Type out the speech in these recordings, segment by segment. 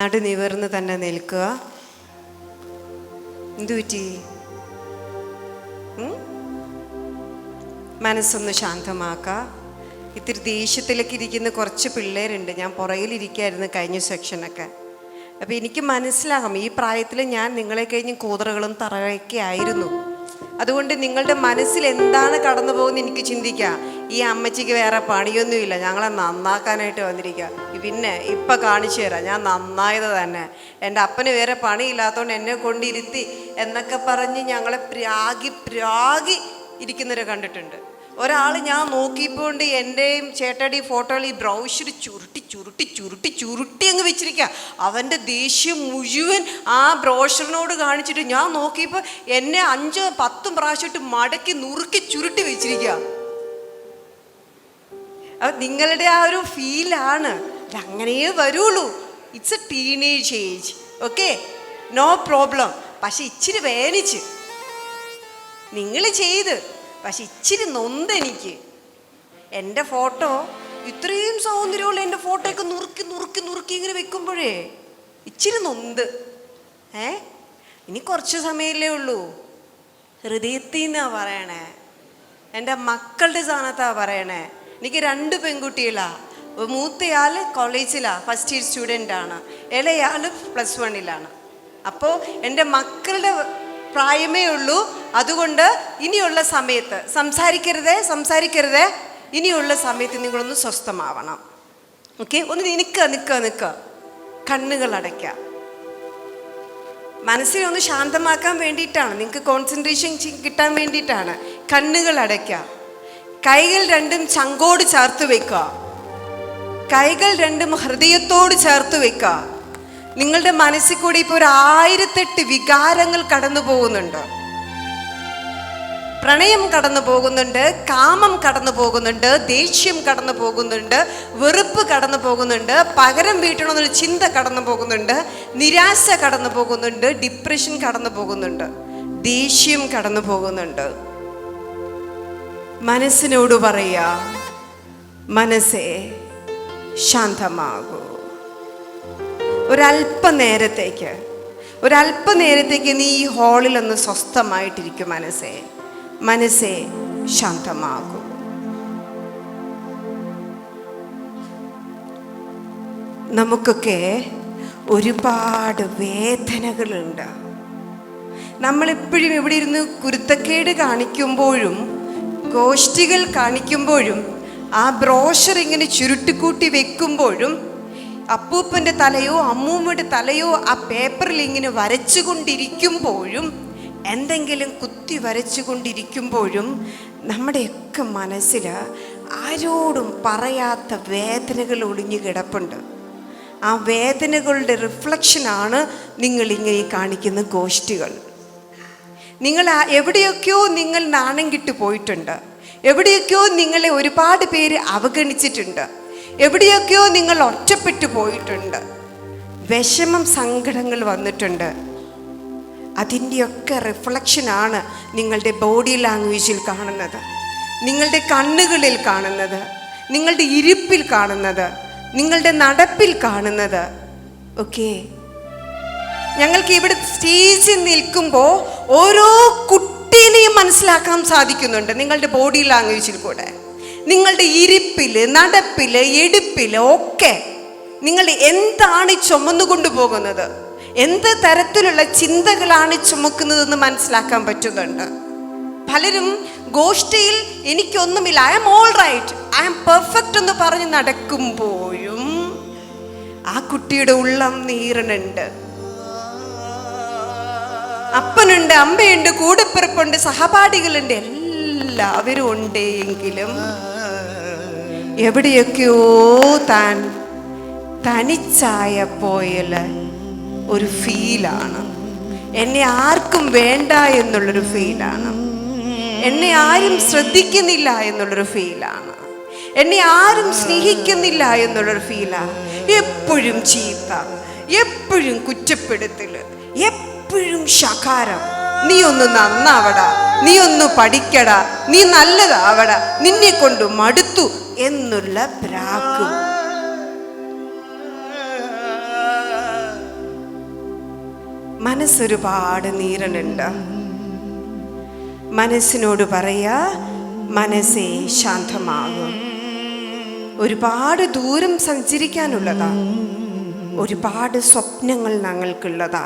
നടുനിവർന്ന് തന്നെ നിൽക്കുക. എന്തു പറ്റി? മനസ്സൊന്ന് ശാന്തമാക്കുക. ഇത്തിരി ദേഷ്യത്തിലൊക്കെ ഇരിക്കുന്ന കുറച്ച് പിള്ളേരുണ്ട്. ഞാൻ പുറകിലിരിക്കുകയായിരുന്നു കഴിഞ്ഞ സെക്ഷനൊക്കെ. അപ്പോൾ എനിക്ക് മനസ്സിലാകും ഈ പ്രായത്തിൽ ഞാൻ നിങ്ങളെ കഴിഞ്ഞ് കൂതറകളും തറയൊക്കെ ആയിരുന്നു. അതുകൊണ്ട് നിങ്ങളുടെ മനസ്സിൽ എന്താണ് കടന്നു പോകുന്നത് എനിക്ക് ചിന്തിക്കാം. ഈ അമ്മച്ചിക്ക് വേറെ പണിയൊന്നുമില്ല, ഞങ്ങളെ നന്നാക്കാനായിട്ട് വന്നിരിക്കുക. പിന്നെ ഇപ്പം കാണിച്ചു തരാം ഞാൻ നന്നായത് തന്നെ, എൻ്റെ അപ്പന് വേറെ പണിയില്ലാത്തതുകൊണ്ട് എന്നെ കൊണ്ടിരുത്തി എന്നൊക്കെ പറഞ്ഞ് ഞങ്ങളെ പ്രാഗി ഇരിക്കുന്നവരെ കണ്ടിട്ടുണ്ട്. ഒരാൾ ഞാൻ നോക്കിയപ്പോണ്ട് എൻ്റെയും ചേട്ടയുടെയും ഫോട്ടോയിൽ ഈ ബ്രൗഷർ ചുരുട്ടി അങ്ങ് വെച്ചിരിക്കുക. അവൻ്റെ ദേഷ്യം മുഴുവൻ ആ ബ്രോഷറിനോട് കാണിച്ചിട്ട് ഞാൻ നോക്കിയപ്പോൾ എന്നെ 5-10 പ്രാവശ്യമായിട്ട് മടക്കി നുറുക്കി ചുരുട്ടി വെച്ചിരിക്കുക. അത് നിങ്ങളുടെ ആ ഒരു ഫീലാണ്. അങ്ങനെയേ വരുള്ളൂ. It's a teenage age. Okay, no problem. പക്ഷെ ഇച്ചിരി വേനിച്ച് നിങ്ങൾ ചെയ്ത്, പക്ഷെ ഇച്ചിരി നൊന്തെനിക്ക്. എൻ്റെ ഫോട്ടോ ഇത്രയും സൗന്ദര്യമുള്ള എൻ്റെ ഫോട്ടോയൊക്കെ നുറുക്കി ഇങ്ങനെ വെക്കുമ്പോഴേ ഇച്ചിരി നൊന്ത്. ഇനി കുറച്ച് സമയമല്ലേ ഉള്ളൂ. ഹൃദയത്തിൽ നിന്നാണ് പറയണേ, എൻ്റെ മക്കളുടെ സ്ഥാനത്താണ് പറയണേ. എനിക്ക് 2 പെൺകുട്ടികളാണ്. മൂത്തയാൾ കോളേജിലാണ്, ഫസ്റ്റ് ഇയർ സ്റ്റുഡൻ്റാണ്. ഇളയാൾ +1 അപ്പോൾ എൻ്റെ മക്കളുടെ പ്രായമേ ഉള്ളൂ. അതുകൊണ്ട് ഇനിയുള്ള സമയത്ത് സംസാരിക്കരുതേ. ഇനിയുള്ള സമയത്ത് നിങ്ങളൊന്ന് സ്വസ്ഥമാവണം. ഓക്കെ, ഒന്ന് നിൽക്കുക. കണ്ണുകൾ അടയ്ക്കുക. മനസ്സിനെ ഒന്ന് ശാന്തമാക്കാൻ വേണ്ടിയിട്ടാണ്, നിങ്ങൾക്ക് കോൺസെൻട്രേഷൻ കിട്ടാൻ വേണ്ടിയിട്ടാണ്. കണ്ണുകൾ അടയ്ക്കുക. കൈകൾ 2 ചങ്കോട് ചേർത്ത് വെക്കുക. കൈകൾ 2 ഹൃദയത്തോട് ചേർത്ത് വെക്കുക. നിങ്ങളുടെ മനസ്സിൽ കൂടി ഇപ്പോൾ 1008 വികാരങ്ങൾ കടന്നു പോകുന്നുണ്ട്. പ്രണയം കടന്നു പോകുന്നുണ്ട്, കാമം കടന്നു പോകുന്നുണ്ട്, ദേഷ്യം കടന്നു പോകുന്നുണ്ട്, വെറുപ്പ് കടന്നു പോകുന്നുണ്ട്, പകരം വീട്ടണമെന്നൊരു ചിന്ത കടന്നു പോകുന്നുണ്ട്, നിരാശ കടന്നു പോകുന്നുണ്ട്, ഡിപ്രഷൻ കടന്നു പോകുന്നുണ്ട്, ദേഷ്യം കടന്നു പോകുന്നുണ്ട്. മനസ്സിനോട് പറയാ, മനസ്സേ ശാന്തമാകൂ. ഒരല്പനേരത്തേക്ക് നീ ഈ ഹാളിലൊന്ന് സ്വസ്ഥമായിട്ടിരിക്കും. മനസ്സേ ശാന്തമാകൂ. നമുക്കൊക്കെ ഒരുപാട് വേദനകളുണ്ട്. നമ്മളെപ്പോഴും ഇവിടെ ഇരുന്ന് കുരുത്തക്കേട് കാണിക്കുമ്പോഴും ഗോഷ്ഠികൾ കാണിക്കുമ്പോഴും ആ ബ്രോഷർ ഇങ്ങനെ ചുരുട്ടിക്കൂട്ടി വെക്കുമ്പോഴും അപ്പൂപ്പൻ്റെ തലയോ അമ്മൂമ്മയുടെ തലയോ ആ പേപ്പറിൽ ഇങ്ങനെ വരച്ചുകൊണ്ടിരിക്കുമ്പോഴും എന്തെങ്കിലും കുത്തി വരച്ചുകൊണ്ടിരിക്കുമ്പോഴും നമ്മുടെയൊക്കെ മനസ്സിൽ ആരോടും പറയാത്ത വേദനകൾ ഒളിഞ്ഞു കിടപ്പുണ്ട്. ആ വേദനകളുടെ റിഫ്ലക്ഷനാണ് നിങ്ങളിങ്ങനെ കാണിക്കുന്ന ഗോഷ്ഠികൾ. എവിടെയൊക്കെയോ നിങ്ങൾ നാണം കിട്ടു പോയിട്ടുണ്ട്. എവിടെയൊക്കെയോ നിങ്ങളെ ഒരുപാട് പേര് അവഗണിച്ചിട്ടുണ്ട്. എവിടെയൊക്കെയോ നിങ്ങൾ ഒറ്റപ്പെട്ടു പോയിട്ടുണ്ട്. വിഷമം, സങ്കടങ്ങൾ വന്നിട്ടുണ്ട്. അതിൻ്റെയൊക്കെ റിഫ്ലക്ഷനാണ് നിങ്ങളുടെ ബോഡി ലാംഗ്വേജിൽ കാണുന്നത്, നിങ്ങളുടെ കണ്ണുകളിൽ കാണുന്നത്, നിങ്ങളുടെ ഇരിപ്പിൽ കാണുന്നത്, നിങ്ങളുടെ നടപ്പിൽ കാണുന്നത്. ഓക്കെ, ഞങ്ങൾക്ക് ഇവിടെ സ്റ്റേജിൽ നിൽക്കുമ്പോൾ ഓരോ കുട്ടീനെയും മനസ്സിലാക്കാൻ സാധിക്കുന്നുണ്ട് നിങ്ങളുടെ ബോഡി ലാംഗ്വേജിൽ കൂടെ. നിങ്ങളുടെ ഇരിപ്പിൽ, നടപ്പിൽ, എടുപ്പിൽ ഒക്കെ നിങ്ങൾ എന്താണ് ചുമന്നുകൊണ്ടു പോകുന്നത്, എന്ത് തരത്തിലുള്ള ചിന്തകളാണ് ചുമക്കുന്നതെന്ന് മനസ്സിലാക്കാൻ പറ്റുന്നുണ്ട്. പലരും ഗോഷ്ഠിയിൽ എനിക്കൊന്നുമില്ല, I am all right, I am perfect എന്ന് പറഞ്ഞ് നടക്കുമ്പോഴും ആ കുട്ടിയുടെ ഉള്ളം നീറണുണ്ട്. അപ്പനുണ്ട്, അമ്മയുണ്ട്, കൂടെപ്പിറപ്പുണ്ട്, സഹപാഠികളുണ്ട്, എല്ലാവരും ഉണ്ട്. എങ്കിലും എവിടെയൊക്കെയോ താൻ തനിച്ചായ പോയൽ ഒരു ഫീലാണ്. എന്നെ ആർക്കും വേണ്ട എന്നുള്ളൊരു ഫീലാണ്. എന്നെ ആരും ശ്രദ്ധിക്കുന്നില്ല എന്നുള്ളൊരു ഫീലാണ്. എന്നെ ആരും സ്നേഹിക്കുന്നില്ല എന്നുള്ളൊരു ഫീലാണ്. എപ്പോഴും ചീത്ത, എപ്പോഴും കുറ്റപ്പെടുത്തൽ, എപ്പോഴും ശകാരം. നീ ഒന്ന് നന്നാവടാ, നീ ഒന്ന് പഠിക്കടാ, നീ നല്ലതാവടാ, നിന്നെ കൊണ്ട് മടുത്തു എന്നുള്ള പ്രാക്ക്. മനസ്സൊരുപാട് നീറണുണ്ട്. മനസ്സിനോട് പറയാ, മനസ്സേ ശാന്തമാകും. ഒരുപാട് ദൂരം സഞ്ചരിക്കാനുള്ളതാ, ഒരുപാട് സ്വപ്നങ്ങൾ ഞങ്ങൾക്കുള്ളതാ,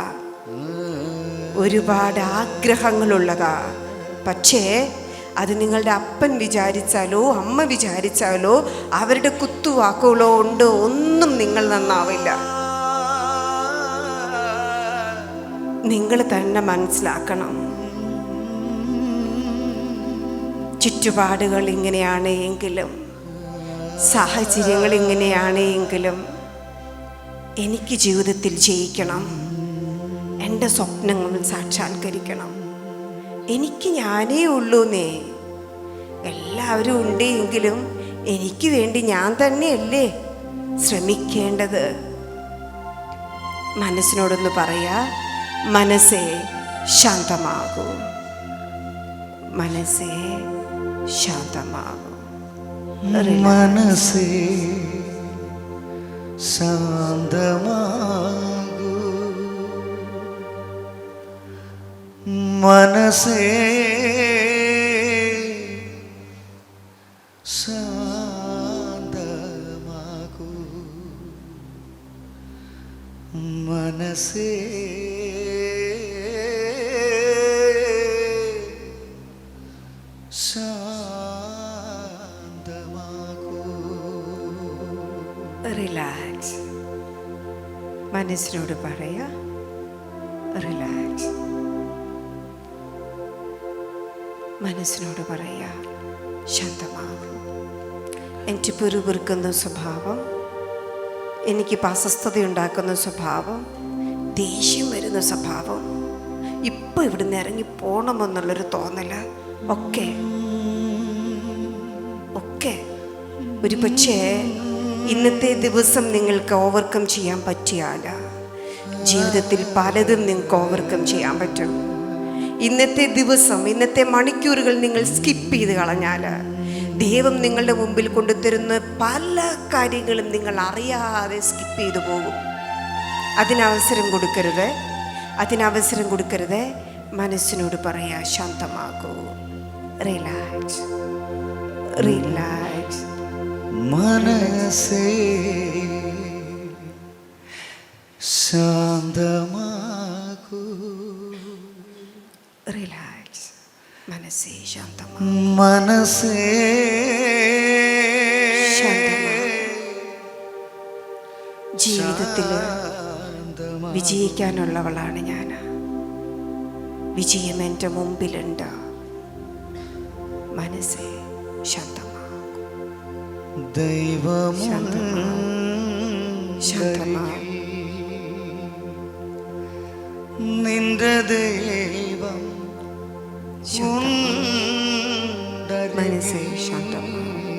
ഒരുപാട് ആഗ്രഹങ്ങളുള്ളതാ. പക്ഷേ അത് നിങ്ങളുടെ അപ്പൻ വിചാരിച്ചാലോ അമ്മ വിചാരിച്ചാലോ അവരുടെ കുത്തുവാക്കുകളോ കൊണ്ട് ഒന്നും നിങ്ങൾ നന്നാവില്ല. നിങ്ങൾ തന്നെ മനസ്സിലാക്കണം. ചുറ്റുപാടുകൾ ഇങ്ങനെയാണ് എങ്കിലും, സാഹചര്യങ്ങൾ ഇങ്ങനെയാണ് എങ്കിലും, എനിക്ക് ജീവിതത്തിൽ ജയിക്കണം, എൻ്റെ സ്വപ്നങ്ങൾ സാക്ഷാത്കരിക്കണം. എനിക്ക് ഞാനേ ഉള്ളൂന്നേ, എല്ലാവരും ഉണ്ട് എങ്കിലും എനിക്ക് വേണ്ടി ഞാൻ തന്നെയല്ലേ ശ്രമിക്കേണ്ടത്. മനസ്സിനോടൊന്ന് പറയാ, മനസ്സേ ശാന്തമാകൂ, മനസ്സേ ശാന്തമാകൂ. മനസ്സേ ശാന്തമാകൂ, മനസ്സേ ശാന്തമാകൂ, മനസ്സേ റിലാക്സ്. മനസ്സിനോട് പറയാ, റിലാക്സ്. മനസ്സിനോട് പറയാ, ശാന്തമാകും. എനിക്ക് പിറുപിറുക്കുന്ന സ്വഭാവം, എനിക്ക് അസ്വസ്ഥതയുണ്ടാക്കുന്ന സ്വഭാവം, ദേഷ്യം വരുന്ന സ്വഭാവം, ഇപ്പം ഇവിടുന്ന് ഇറങ്ങി പോകണമെന്നുള്ളൊരു തോന്നൽ ഒക്കെ ഒരു പക്ഷേ ഇന്നത്തെ ദിവസം നിങ്ങൾക്ക് ഓവർകം ചെയ്യാൻ പറ്റിയാൽ ജീവിതത്തിൽ പലതും നിങ്ങൾക്ക് ഓവർകം ചെയ്യാൻ പറ്റും. ഇന്നത്തെ ദിവസം, ഇന്നത്തെ മണിക്കൂറുകൾ നിങ്ങൾ സ്കിപ്പ് ചെയ്ത് കളഞ്ഞാൽ ദൈവം നിങ്ങളുടെ മുമ്പിൽ കൊണ്ടുതരുന്ന പല കാര്യങ്ങളും നിങ്ങൾ അറിയാതെ സ്കിപ്പ് ചെയ്തു പോകും. അതിനവസരം കൊടുക്കരുത്. മനസ്സിനോട് പറയാ, ശാന്തമാകൂ, റിലാക്സ്, റിലാക്സ്. മനസ്സേ ശാന്തമാകൂ, റിലാക്സ്. മനസ്സേ ശാന്തമാകൂ, മനസ്സേ ജീവിതത്തിൽ വിജയിക്കാനുള്ളവളാണ് ഞാൻ. വിജയം എൻ്റെ മുമ്പിലുണ്ട്. മനസ്സേ ശാന്തമാകൂ, ദൈവമുണ്ടരികിൽ, നിന്റെ ദൈവം മനസ്സേ ശാന്തമാകൂ,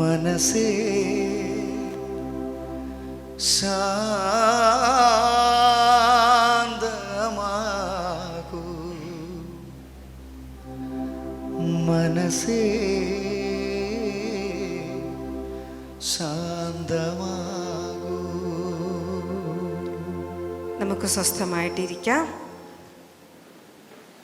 മനസ്സേ ശാന്തമാകൂ, മനസ്സേ ശാന്തമാകൂ. നമുക്ക് സ്വസ്ഥമായിട്ടിരിക്കാം.